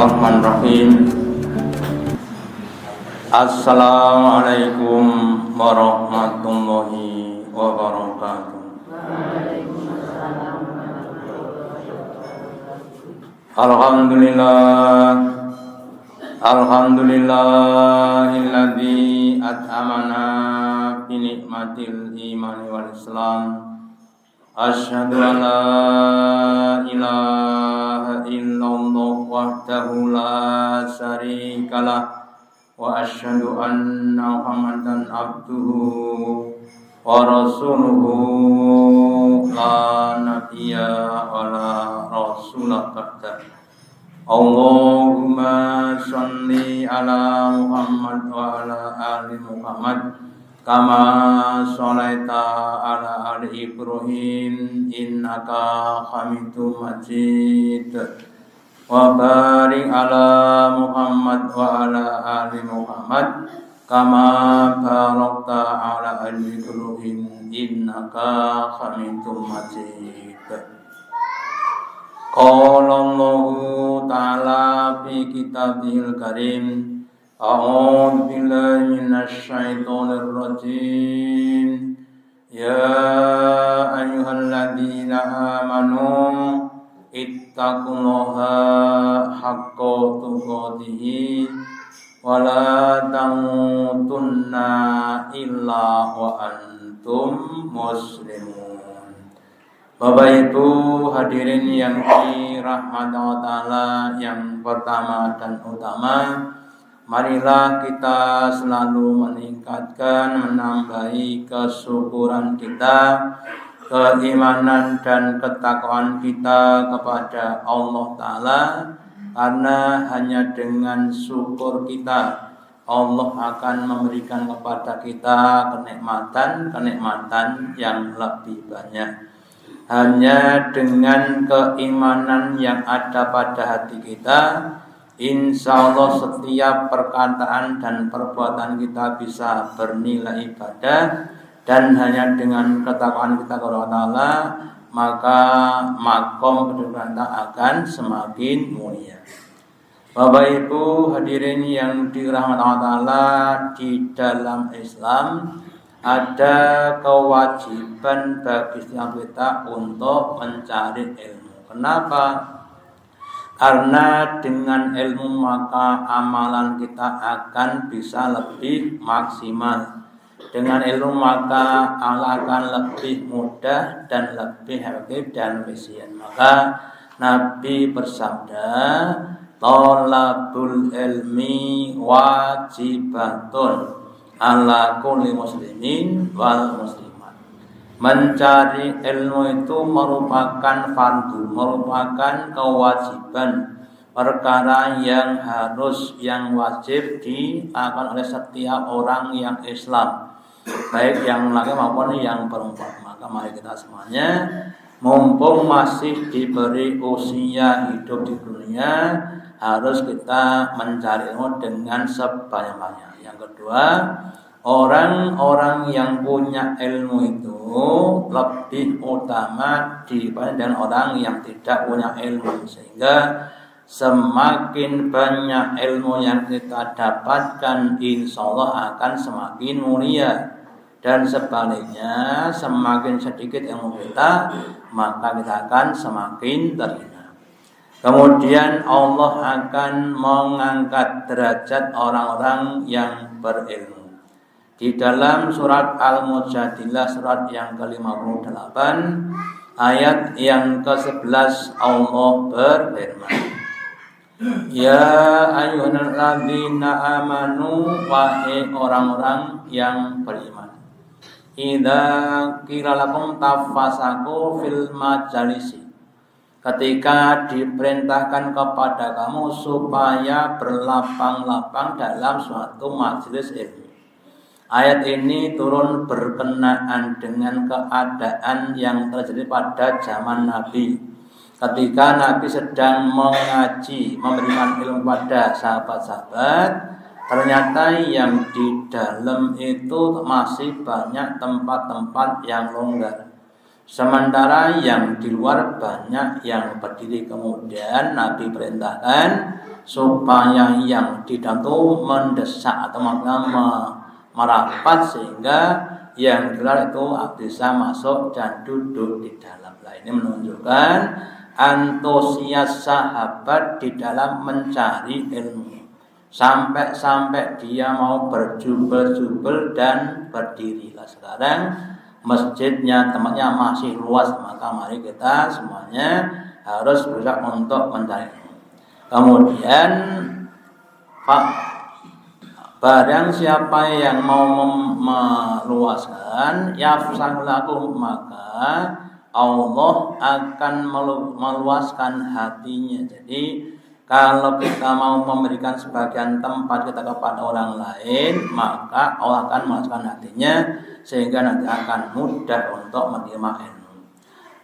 Bismillahirrahmanirrahim. Assalamualaikum warahmatullahi wabarakatuh. Alhamdulillahilladzi at'amana bi nikmatil iman wal islam. Asyhadu an la ilaha illallah wahdahu la syarikalah wa asyhadu anna Muhammadan abduhu wa rasuluhu la nabiyya wa la rasula ba'da. Allahumma sholli ala Muhammad wa ala ali Muhammad kama sholaita ala ali Ibrahim innaka Hamidum Majid. Wa barik ala Muhammad wa ala ali Muhammad kama barakta ala ali Ibrahim innaka Hamidum Majid. Qala Allahu ta'ala fi kitabihil karim. A'udzu billahi minasy syaithanir rajim. Ya ayyuhalladzina amanu ittaqullaha haqqa tuqatih wa la tamutunna illa wa antum muslimun. Bapak Ibu hadirin yang dirahmati Allah Ta'ala, yang pertama dan utama, marilah kita selalu meningkatkan, menambahi kesyukuran kita, keimanan dan ketakwaan kita kepada Allah Ta'ala. Karena hanya dengan syukur kita, Allah akan memberikan kepada kita kenikmatan yang lebih banyak. Hanya dengan keimanan yang ada pada hati kita, insya Allah setiap perkataan dan perbuatan kita bisa bernilai ibadah. Dan hanya dengan ketakwaan kita kepada Allah Ta'ala, maka makom kedudukan kita akan semakin mulia. Bapak Ibu hadirin yang dirahmati Allah Ta'ala, di dalam Islam ada kewajiban bagi setiap kita untuk mencari ilmu. Kenapa? Karena dengan ilmu maka amalan kita akan bisa lebih maksimal. Dengan ilmu maka Allah akan lebih mudah dan lebih efektif dan efisien. Maka Nabi bersabda, "Thalabul ilmi wajibatun ala kulli muslimin wal muslimat." Mencari ilmu itu merupakan fardu, merupakan kewajiban, perkara yang harus, yang wajib dilakukan oleh setiap orang yang Islam, baik yang laki maupun yang perempuan. Maka mari kita semuanya, mumpung masih diberi usia hidup di dunia, harus kita mencari ilmu dengan sebanyak-banyaknya. Yang kedua, orang-orang yang punya ilmu itu lebih utama dibanding orang yang tidak punya ilmu. Sehingga semakin banyak ilmu yang kita dapatkan, insya Allah akan semakin mulia. Dan sebaliknya, semakin sedikit ilmu kita, maka kita akan semakin terhina. Kemudian Allah akan mengangkat derajat orang-orang yang berilmu. Di dalam surat Al-Mujadilah, surat yang ke-58, ayat yang ke-11, Allah berfirman, Ya ayyuhalladzina amanu, wahai orang-orang yang beriman, idza qila lakum tafasaku fil majalisi, ketika diperintahkan kepada kamu supaya berlapang-lapang dalam suatu majelis ilmu. Ayat ini turun berkenaan dengan keadaan yang terjadi pada zaman Nabi. Ketika Nabi sedang mengaji, memberikan ilmu pada sahabat-sahabat, ternyata yang di dalam itu masih banyak tempat-tempat yang longgar. Sementara yang di luar banyak yang berdiri. Kemudian Nabi perintahkan supaya yang di dalam itu mendesak atau merapat sehingga yang di luar itu bisa masuk dan duduk di dalam. Nah, ini menunjukkan antusias sahabat di dalam mencari ilmu. Sampai dia mau berjubel-jubel dan berdiri. Nah, sekarang masjidnya tempatnya masih luas, maka mari kita semuanya harus berusaha untuk mencari. Kemudian barang siapa yang mau meluaskan yafsah lakum, maka Allah akan meluaskan hatinya. Jadi kalau kita mau memberikan sebagian tempat kita kepada orang lain, maka Allah akan meluaskan hatinya sehingga nanti akan mudah untuk menerima ilmu.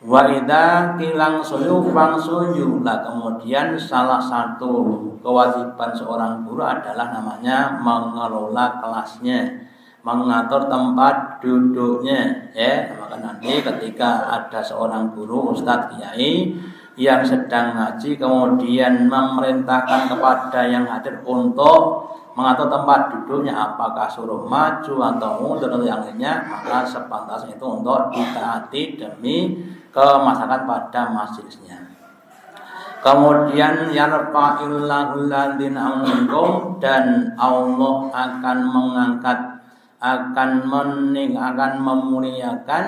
Wa idza kilang suyu fangsuyu. Lah kemudian salah satu kewajiban seorang guru adalah namanya mengelola kelasnya, mengatur tempat duduknya, ya. Maka nanti ketika ada seorang guru, ustadz, kiai yang sedang ngaji kemudian memerintahkan kepada yang hadir untuk mengatur tempat duduknya, apakah suruh maju atau mundur atau yang lainnya, maka sepantasnya itu untuk ditaati demi kemaslahatan pada majelisnya. Kemudian yarfa'illahul ladzina amanu, dan Allah akan mengangkat, akan memuliakan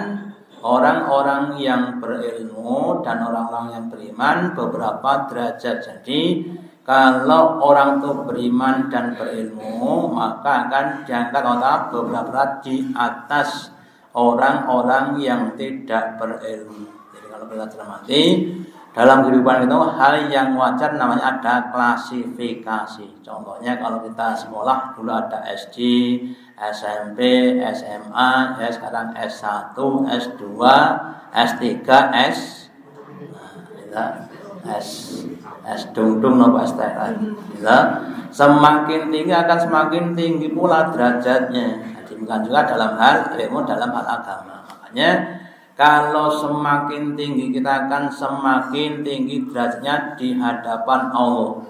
orang-orang yang berilmu dan orang-orang yang beriman beberapa derajat. Jadi kalau orang itu beriman dan berilmu, maka akan diangkat Allah beberapa derajat di atas orang-orang yang tidak berilmu. Jadi kalau kita cermati dalam kehidupan itu hal yang wajar namanya ada klasifikasi. Contohnya kalau kita sekolah dulu ada SD, SMP, SMA, ya sekarang S1, S2, S3, S dung-dung nopo STR. Semakin tinggi akan semakin tinggi pula derajatnya. Demikian juga dalam hal ilmu, dalam hal agama. Makanya kalau semakin tinggi kita akan semakin tinggi derajatnya di hadapan Allah.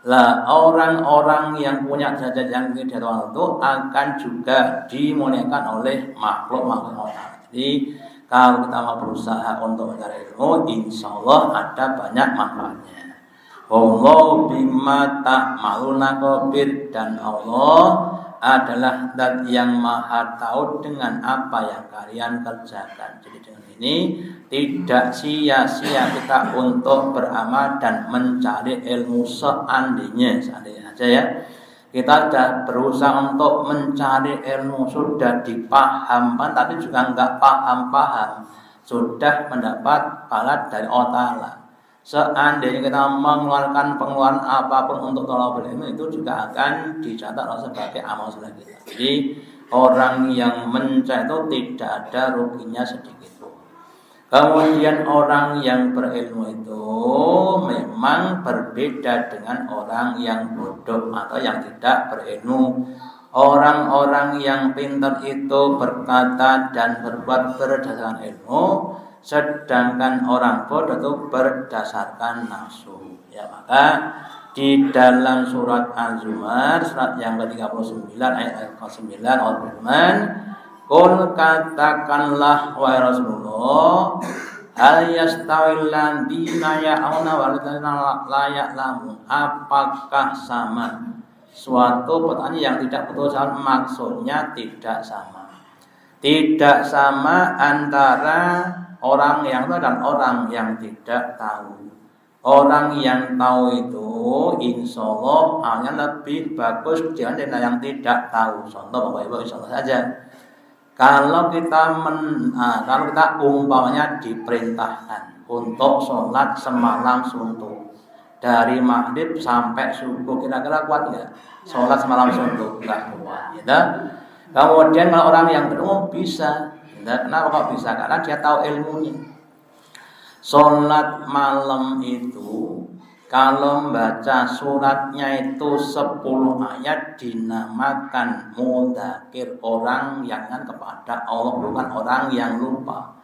Lah orang-orang yang punya derajat yang tinggi di hadapan Allah itu akan juga dimuliakan oleh makhluk-makhluk Allah. Jadi kalau kita mau berusaha untuk mencari ilmu, insya Allah ada banyak manfaatnya. Wallahu bima ta'maluna khabir, dan Allah adalah zat yang maha tahu dengan apa yang kalian kerjakan. Jadi dengan ini tidak sia-sia kita untuk beramal dan mencari ilmu seandainya aja ya. Kita sudah berusaha untuk mencari ilmu, sudah dipahamkan tapi juga enggak paham-paham, sudah mendapat pahala dari Allah Ta'ala. Seandainya kita mengeluarkan pengeluaran apapun untuk thalabul ilmu, itu juga akan dicatat sebagai amal soleh kita. Jadi orang yang mencari itu tidak ada ruginya sedikit pun. Kemudian orang yang berilmu itu memang berbeda dengan orang yang bodoh atau yang tidak berilmu. Orang-orang yang pintar itu berkata dan berbuat berdasarkan ilmu, sedangkan orang bodoh itu berdasarkan nafsu. Ya, maka di dalam surat Az-Zumar surat yang ke-39 ayat 9 Allah berfirman, "Qul katakanlah wahai Rasulullah, hal yastawil ladzina ya'launa wal ladzina la ya'lamun." Apakah sama? Suatu pertanyaan yang tidak betul sama, maksudnya tidak sama. Tidak sama antara orang yang tahu dan orang yang tidak tahu. Orang yang tahu itu insya Allah hanya lebih bagus dibanding yang tidak tahu. Contoh Bapak Ibu, contoh saja. Kalau kita umpamanya diperintahkan untuk sholat semalam suntuk dari maghrib sampai subuh, kira-kira kuat nggak? Sholat semalam suntuk nggak kuat. Ya. Kemudian kalau orang yang berilmu bisa. Kenapa kok bisa? Karena dia tahu ilmunya. Sholat malam itu kalau membaca suratnya itu 10 ayat dinamakan mudzakir, orang yang ingat kepada Allah, bukan orang yang lupa.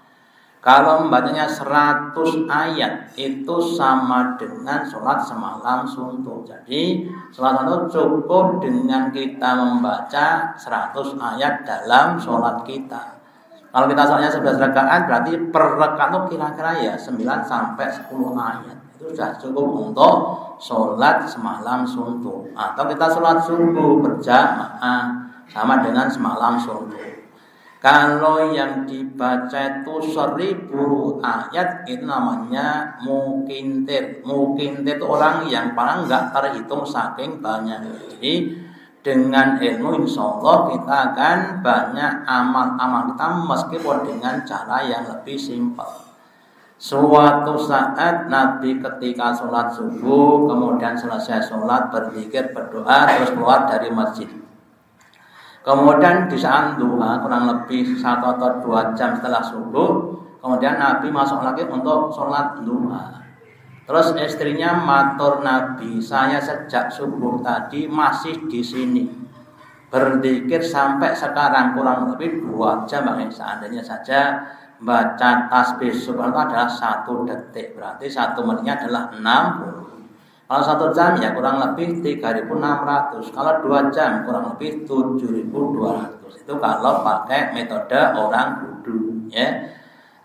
Kalau membacanya 100 ayat itu sama dengan sholat semalam suntuk. Jadi sholat itu cukup dengan kita membaca 100 ayat dalam sholat kita. Kalau kita sholatnya 11 rakaat berarti per rakaat itu kira-kira ya 9 sampai 10 ayat. Itu sudah cukup untuk sholat semalam suntuk. Atau kita sholat subuh berjamaah sama dengan semalam suntuk. Kalau yang dibaca itu 1000 ayat itu namanya mukintir. Mukintir itu orang yang paling enggak terhitung saking banyak. Jadi dengan ilmu insya Allah kita akan banyak amal-amal kita meskipun dengan cara yang lebih simpel. Suatu saat Nabi ketika sholat subuh kemudian selesai sholat berzikir berdoa terus keluar dari masjid. Kemudian di saat duha kurang lebih 1 atau 2 jam setelah subuh, kemudian Nabi masuk lagi untuk sholat duha. Terus istrinya matur Nabi, saya sejak subuh tadi masih di sini berzikir sampai sekarang kurang lebih 2 jam. Seandainya saja baca tasbih subhanallah adalah 1 detik, berarti 1 menitnya adalah 60. Kalau 1 jam ya kurang lebih 3.600. Kalau 2 jam kurang lebih 7.200. Itu kalau pakai metode orang bodoh ya.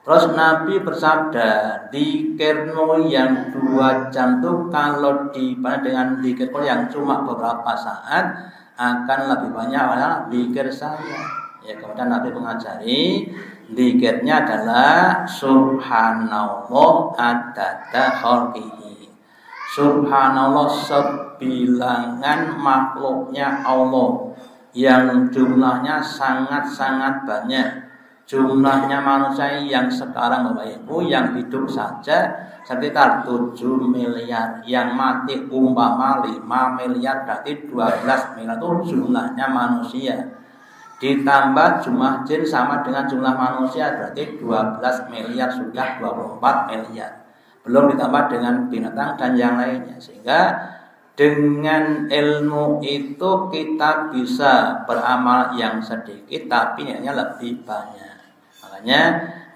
Terus Nabi bersabda, zikirmu yang 2 jam itu kalau dibanding dengan zikirku yang cuma beberapa saat akan lebih banyak zikir saya. Ya, kemudian Nabi mengajari zikirnya adalah subhanallah adada khalqihi. Subhanallah sebilangan makhluknya Allah yang jumlahnya sangat-sangat banyak. Jumlahnya manusia yang sekarang Bapak Ibu yang hidup saja sekitar 7 miliar. Yang mati umpama 5 miliar berarti 12 miliar itu jumlahnya manusia. Ditambah jumlah jin sama dengan jumlah manusia berarti 12 miliar sudah 24 miliar. Belum ditambah dengan binatang dan yang lainnya. Sehingga dengan ilmu itu kita bisa beramal yang sedikit tapi nilainya lebih banyak. Makanya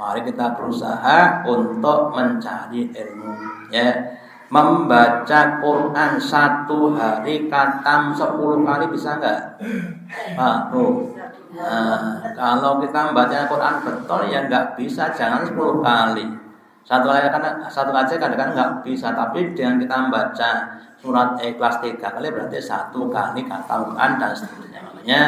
mari kita berusaha untuk mencari ilmu ya. Membaca Quran 1 hari khatam 10 kali bisa enggak? Pak, kalau kita membaca Quran betul ya enggak bisa, jangan 10 kali. Satu aja kadang-kadang nggak bisa, tapi dengan kita membaca surat Ikhlas 3 kali berarti 1 kali khatam Quran dan seterusnya. Makanya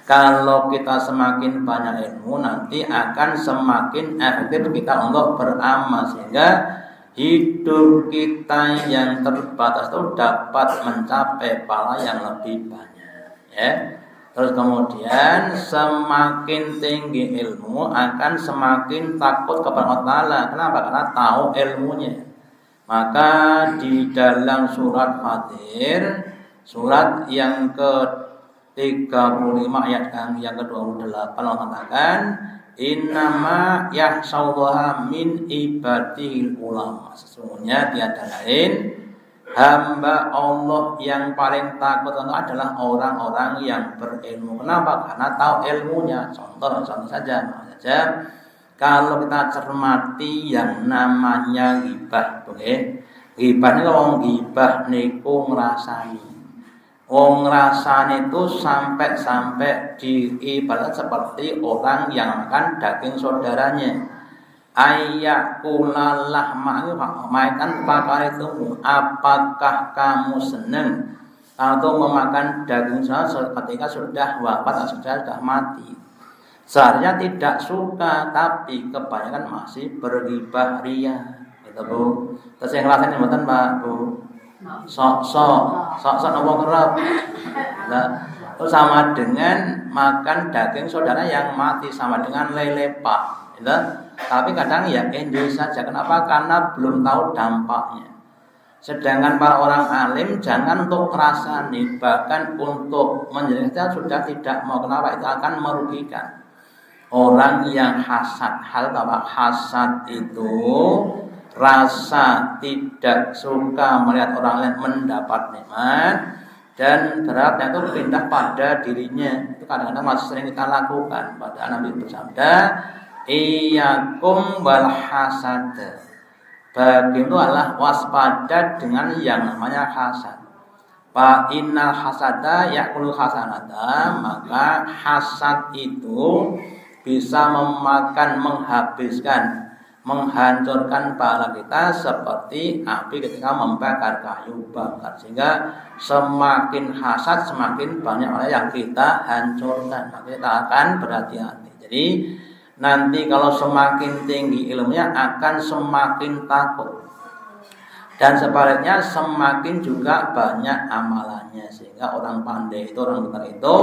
kalau kita semakin banyak ilmu nanti akan semakin efektif kita untuk beramal sehingga hidup kita yang terbatas itu dapat mencapai pahala yang lebih banyak. Ya. Terus kemudian semakin tinggi ilmu akan semakin takut kepada Allah Ta'ala. Kenapa? Karena tahu ilmunya. Maka di dalam surat Fatir, surat yang ke-35 ayat yang ke-28 Allah katakan, innama yahsyallaha min ibadihil ulama. Sesungguhnya tiada lain hamba Allah yang paling takut adalah orang-orang yang berilmu. Kenapa? Karena tahu ilmunya. Contoh saja. Kalau kita cermati yang namanya ghibah, ghibah ini kalau ghibah niku ngrasani. Wong ngrasani itu sampai diibarat seperti orang yang makan daging saudaranya. Ayyakulallah ma'aikan pakar itu apakah kamu senang atau memakan daging saudara ketika sudah wafat atau sudah mati? Seharusnya tidak suka, tapi kebanyakan masih berghibah ria, gitu Bu. Terus yang ngerasain mboten Pak Bu? Sok ngomong kerap. Nah, itu sama dengan makan daging saudara yang mati, sama dengan lele pak, gitu. Tapi kadang ya enjoy saja. Kenapa? Karena belum tahu dampaknya. Sedangkan para orang alim jangan untuk merasani, bahkan untuk menjelaskan sudah tidak mau. Kenapa? Itu akan merugikan. Orang yang hasad, hal apa? Hasad itu rasa tidak suka melihat orang lain mendapat nikmat dan beratnya itu pindah pada dirinya. Itu kadang-kadang masih sering kita lakukan. Padahal Nabi bersabda, Iyakum wal hasad. Bagimu adalah waspada dengan yang namanya hasad. Fa innal hasada ya'kulu hasanata, maka hasad itu bisa memakan, menghabiskan, menghancurkan pahala kita seperti api ketika membakar kayu bakar. Sehingga semakin hasad semakin banyak orang yang kita hancurkan. Maka kita akan berhati-hati. Jadi nanti kalau semakin tinggi ilmunya akan semakin takut. Dan sebaliknya semakin juga banyak amalannya, sehingga orang pandai itu, orang benar itu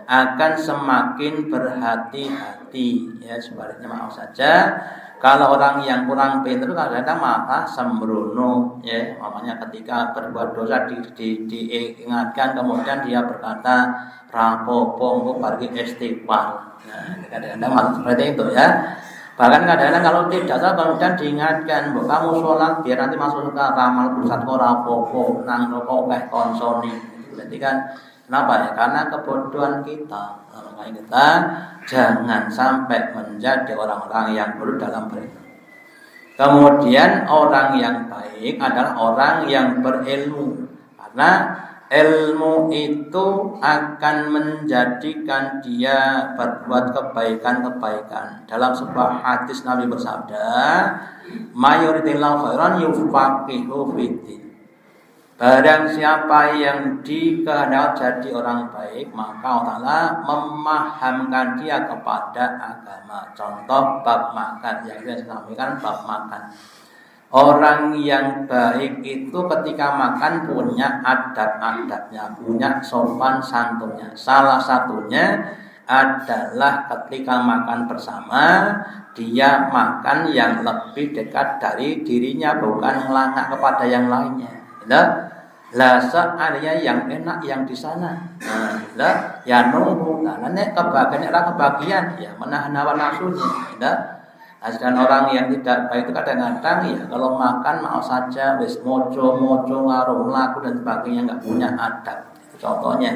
akan semakin berhati-hati. Ya, sebaliknya maaf saja, kalau orang yang kurang pintar kadang-kadang malah sembrono. Ya, makanya ketika berbuat dosa diingatkan, kemudian dia berkata rapopo pergi istighfar. Nah, kadang-kadang malah seperti itu ya. Bahkan kadang-kadang kalau tidak salah kemudian diingatkan, "Bu, kamu sholat biar nanti masuk ke ramal pusat rapopo nang rokok kayak konsoni." Berarti kan kenapa ya? Karena kebodohan kita. Makanya kita jangan sampai menjadi orang-orang yang buruk dalam beriman. Kemudian orang yang baik adalah orang yang berilmu. Karena ilmu itu akan menjadikan dia berbuat kebaikan-kebaikan. Dalam sebuah hadis Nabi bersabda, "Mayuritillahu khairan yufaqihu fiddin." Barang siapa yang dikehendaki jadi orang baik, maka Allah memahamkan dia kepada agama. Contoh bab makan, yang saya sampaikan bab makan. Orang yang baik itu ketika makan punya adab-adabnya, punya sopan santunnya. Salah satunya adalah ketika makan bersama, dia makan yang lebih dekat dari dirinya, bukan melangkah kepada yang lainnya. Lah seandainya yang enak yang di sana, lah ya nunggu. Nah, kebahagiaan ya menahan hawa nafsunya. Dan orang yang tidak baik itu kadang-kadang ya kalau makan mau saja wis mojo ngaruh laku dan sebagainya, nggak punya adab. Itu contohnya.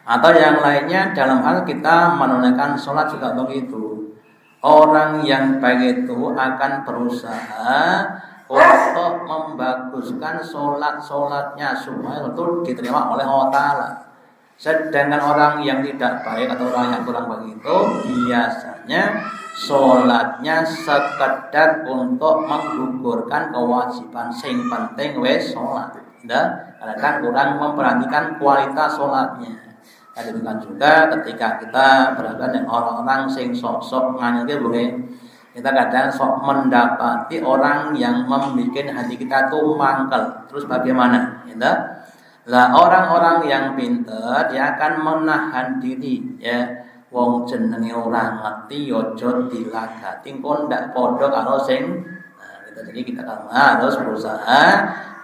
Atau yang lainnya dalam hal kita menunaikan sholat juga begitu. Orang yang baik itu akan berusaha untuk membaguskan sholatnya supaya itu diterima oleh Allah Ta'ala. Sedangkan orang yang tidak baik atau orang yang kurang begitu biasanya sholatnya sekedar untuk menggugurkan kewajiban, sing penting wes sholat. Kadang kurang memperhatikan kualitas sholatnya. Demikian juga ketika kita berada dengan orang-orang sing sok-sok nganyel boleh, kita kadang sok mendapati orang yang membuat hati kita tuh mangkel. Terus bagaimana? Lah orang-orang yang pintar dia akan menahan diri ya. Wong jenenge ora ngerti aja dilagati kon ndak padha karo sing. Jadi kita harus berusaha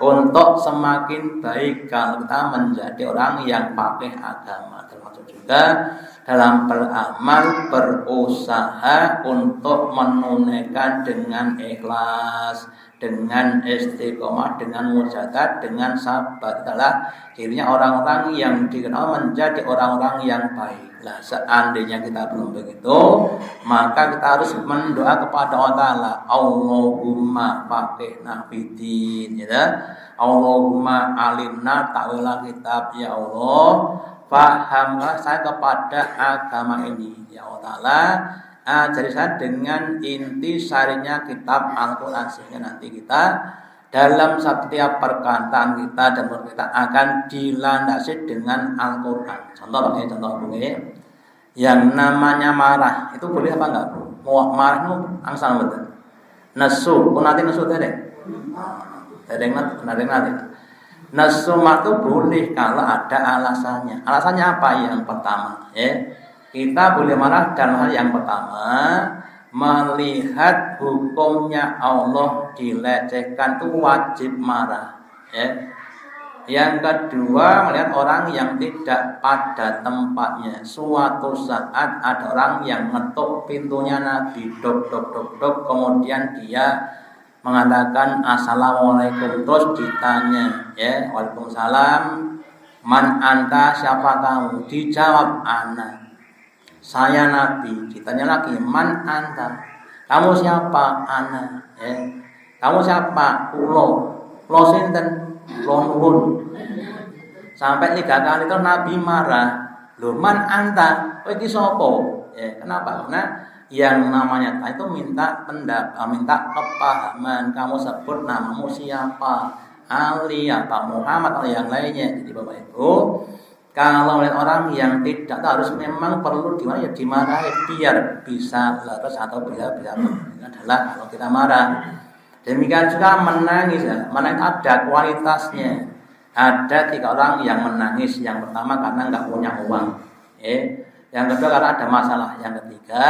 untuk semakin baik kalau kita menjadi orang yang pakai agama. Termasuk juga dalam beramal berusaha untuk menunaikan dengan ikhlas, dengan istiqomah, dengan mujahadah, dengan sabar. Adalah dirinya orang-orang yang dikenal menjadi orang-orang yang baik. Nah, seandainya kita belum begitu, maka kita harus mendoa kepada Allah Ta'ala. Allahumma faqihna fiddin, ya. Allahumma alimna ta'wila kitab, ya Allah. Fahamlah saya kepada agama ini, ya Allah Ta'ala. Ajari saya dengan inti sarinya kitab Al-Quran, sehingga nanti kita dalam setiap perkataan kita dan kita akan dilandasi dengan Al-Quran. Contoh yang namanya marah itu boleh apa enggak? Mau marah itu angsal betul. Nesu, nanti nesu tadi. Nanti. Nesu itu boleh kalau ada alasannya. Alasannya apa? Yang pertama, ya. Kita boleh marah dalam hal yang pertama, melihat hukumnya Allah dilecehkan itu wajib marah. Ya. Yang kedua, melihat orang yang tidak pada tempatnya. Suatu saat ada orang yang ngetuk pintunya Nabi, dok, kemudian dia mengatakan assalamualaikum, terus ditanya, ya, waalaikumsalam, man anta, siapa kamu? Dijawab ana. saya nabi. Ditanya lagi, man anta? Kamu siapa? Ana. Kamu siapa? Kulo sinten? Kulo nuwun. Sampai 3 kali itu Nabi marah. Loh, man anta? Kowe iki sapa? Kenapa? Karena yang namanya itu minta pendapat, minta kepahaman. Kamu sebut namamu siapa? Ali apa Muhammad atau yang lainnya. Jadi Bapak Ibu, kalau melihat orang yang tidak harus memang perlu dimarahi biar bisa leres atau bisa adalah kalau kita marah. Demikian juga menangis ya. Menangis ada kualitasnya. Ada 3 orang yang menangis. Yang pertama karena nggak punya uang. Yang kedua karena ada masalah. Yang ketiga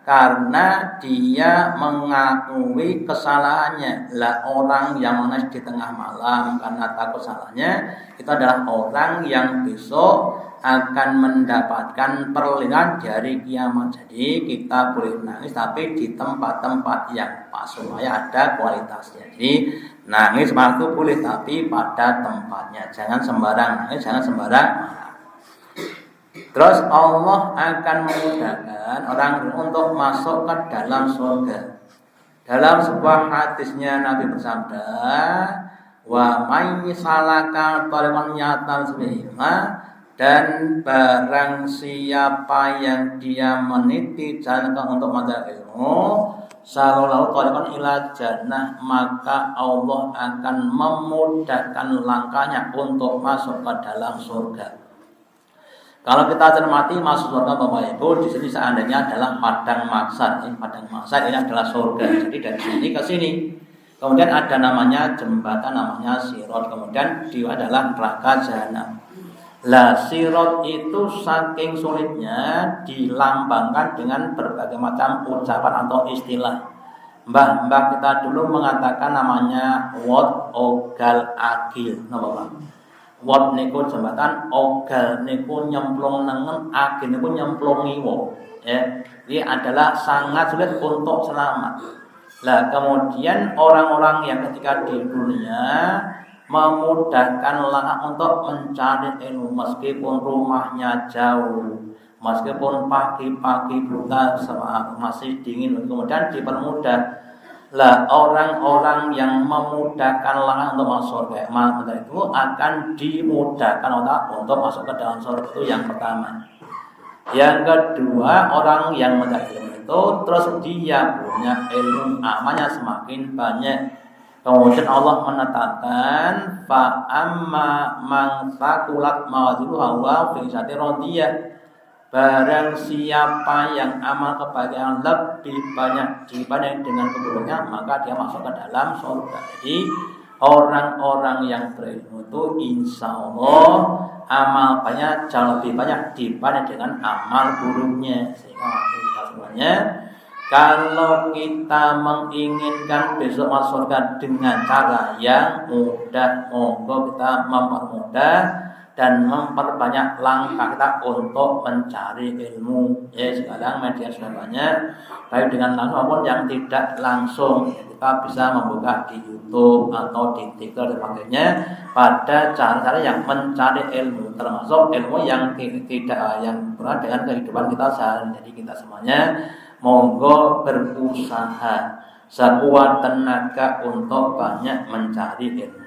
karena dia mengakui kesalahannya. Lah orang yang menangis di tengah malam karena takut salahnya itu adalah orang yang besok akan mendapatkan perlindungan dari kiamat. Jadi kita boleh menangis tapi di tempat-tempat yang pas supaya ada kualitasnya. Jadi nangis waktu boleh tapi pada tempatnya. Jangan sembarang nangis, jangan sembarang marah. Terus Allah akan memudahkan orang untuk masuk ke dalam surga. Dalam sebuah hadisnya Nabi bersabda, wa may salaka tariqan yatan sabiha, dan barang siapa yang dia meniti jalan untuk mencari ilmu, sallallahu tariqan ila jannah, maka Allah akan memudahkan langkahnya untuk masuk ke dalam surga. Kalau kita cermati masuk surga Bapak Ibu, di sini seandainya adalah padang mahsyar. Padang mahsyar ini adalah surga. Jadi dari sini ke sini. Kemudian ada namanya jembatan, namanya sirat. Kemudian dia adalah neraka jahanam. Lah sirat itu saking sulitnya dilambangkan dengan berbagai macam ucapan atau istilah. Mbah kita dulu mengatakan namanya wat ogal agil. Napa Pak? Wat niku jembatan, ogal niku nyemplung nengen, agil niku nyemplung ngiwo. Ini adalah sangat sulit untuk selamat. Lah kemudian orang-orang yang ketika di dunia memudahkan langkah untuk mencari ilmu meskipun rumahnya jauh, meskipun pagi-pagi buta masih dingin, kemudian dipermudah. Lah orang-orang yang memudahkan langkah untuk masuk surga, maka itu akan dimudahkan untuk masuk ke dalam surga. Itu yang pertama. Yang kedua, orang yang mencari ilmu itu terus dia punya ilmu, amalnya semakin banyak. Kemudian Allah menetapkan fa amma man saqulat mawazinuhu wa fi syati radiyah. Barang siapa yang amal kebahagiaan lebih banyak dibanding dengan keburukannya, maka dia masuk ke dalam surga. Jadi orang-orang yang berilmu itu insya Allah amal banyak jauh lebih banyak dibanding dengan amal buruknya. Sehingga kita semuanya, kalau kita menginginkan besok masuk surga dengan cara yang mudah, monggo kita mempermudah dan memperbanyak langkah kita untuk mencari ilmu. Sekarang media sudah banyak, baik dengan langsung maupun yang tidak langsung. Kita bisa membuka di YouTube atau di TikTok dan sebagainya pada cara-cara yang mencari ilmu, termasuk ilmu yang tidak yang berat dengan kehidupan kita sehari. Jadi kita semuanya monggo berusaha sekuat tenaga untuk banyak mencari ilmu.